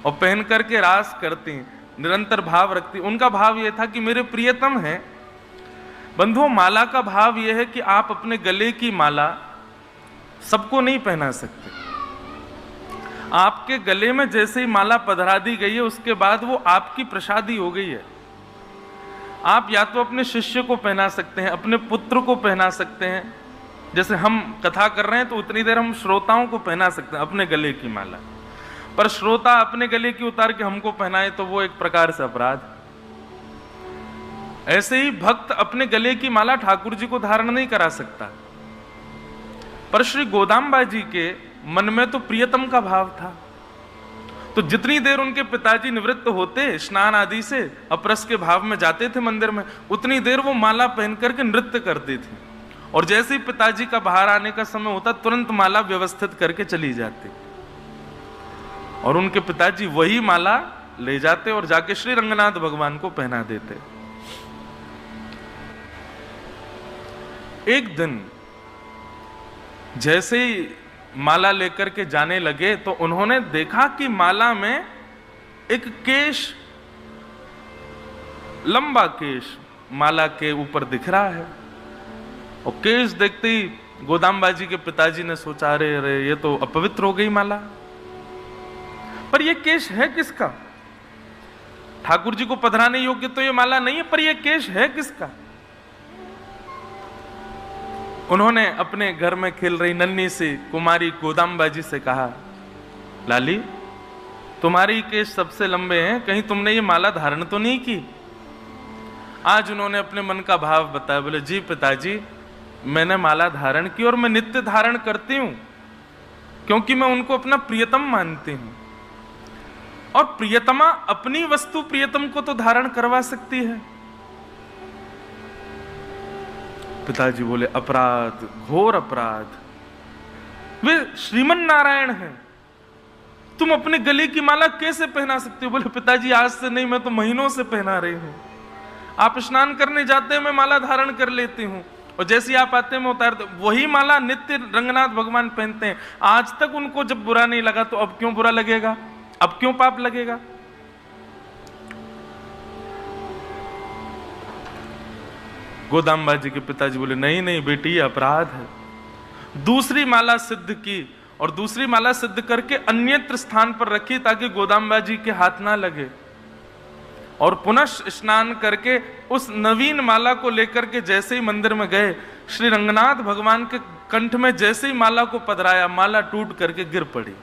और पहन करके रास करती, निरंतर भाव रखती। उनका भाव यह था कि मेरे प्रियतम हैं। बंधुओं, माला का भाव यह है कि आप अपने गले की माला सबको नहीं पहना सकते। आपके गले में जैसे ही माला पधरा दी गई है, उसके बाद वो आपकी प्रसादी हो गई है। आप या तो अपने शिष्य को पहना सकते हैं, अपने पुत्र को पहना सकते हैं, जैसे हम कथा कर रहे हैं तो उतनी देर हम श्रोताओं को पहना सकते हैं अपने गले की माला, पर श्रोता अपने गले की उतार के हमको पहनाए तो वो एक प्रकार से अपराध। ऐसे ही भक्त अपने गले की माला ठाकुर जी को धारण नहीं करा सकता। पर श्री गोदाम्बा जी के मन में तो प्रियतम का भाव था, तो जितनी देर उनके पिताजी निवृत्त होते स्नान आदि से, अपरस के भाव में जाते थे मंदिर में, उतनी देर वो माला पहन करके नृत्य करते थे। और जैसे ही पिताजी का बाहर आने का समय होता, तुरंत माला व्यवस्थित करके चली जाती और उनके पिताजी वही माला ले जाते और जाके श्री रंगनाथ भगवान को पहना देते। एक दिन जैसे ही माला लेकर के जाने लगे तो उन्होंने देखा कि माला में एक केश, लंबा केश माला के ऊपर दिख रहा है। और केश देखते ही गोदाम्बा जी के पिताजी ने सोचा, अरे अरे ये तो अपवित्र हो गई माला। पर ये केश है किसका? ठाकुर जी को पधराने योग्य तो ये माला नहीं है, पर ये केश है किसका? उन्होंने अपने घर में खेल रही नन्ही सी कुमारी गोदाम्बा जी से कहा, लाली तुम्हारी केश सबसे लंबे हैं, कहीं तुमने ये माला धारण तो नहीं की? आज उन्होंने अपने मन का भाव बताया। बोले, जी पिताजी, मैंने माला धारण की और मैं नित्य धारण करती हूं, क्योंकि मैं उनको अपना प्रियतम मानती हूं। और प्रियतमा अपनी वस्तु प्रियतम को तो धारण करवा सकती है। पिताजी बोले, अपराध, घोर अपराध। वे श्रीमन नारायण हैं, तुम अपने गले की माला कैसे पहना सकते हो? बोले, पिताजी आज से नहीं, मैं तो महीनों से पहना रही हूं। आप स्नान करने जाते हैं, मैं माला धारण कर लेती हूं, और जैसे ही आप आते हैं मैं उतारते। वही माला नित्य रंगनाथ भगवान पहनते हैं। आज तक उनको जब बुरा नहीं लगा तो अब क्यों बुरा लगेगा? अब क्यों पाप लगेगा? गोदाम्बा जी के पिताजी बोले, नहीं नहीं बेटी, अपराध है। दूसरी माला सिद्ध की और दूसरी माला सिद्ध करके अन्यत्र स्थान पर रखी ताकि गोदाम्बा जी के हाथ ना लगे। और पुनः स्नान करके उस नवीन माला को लेकर के जैसे ही मंदिर में गए, श्री रंगनाथ भगवान के कंठ में जैसे ही माला को पधराया, माला टूट करके गिर पड़ी।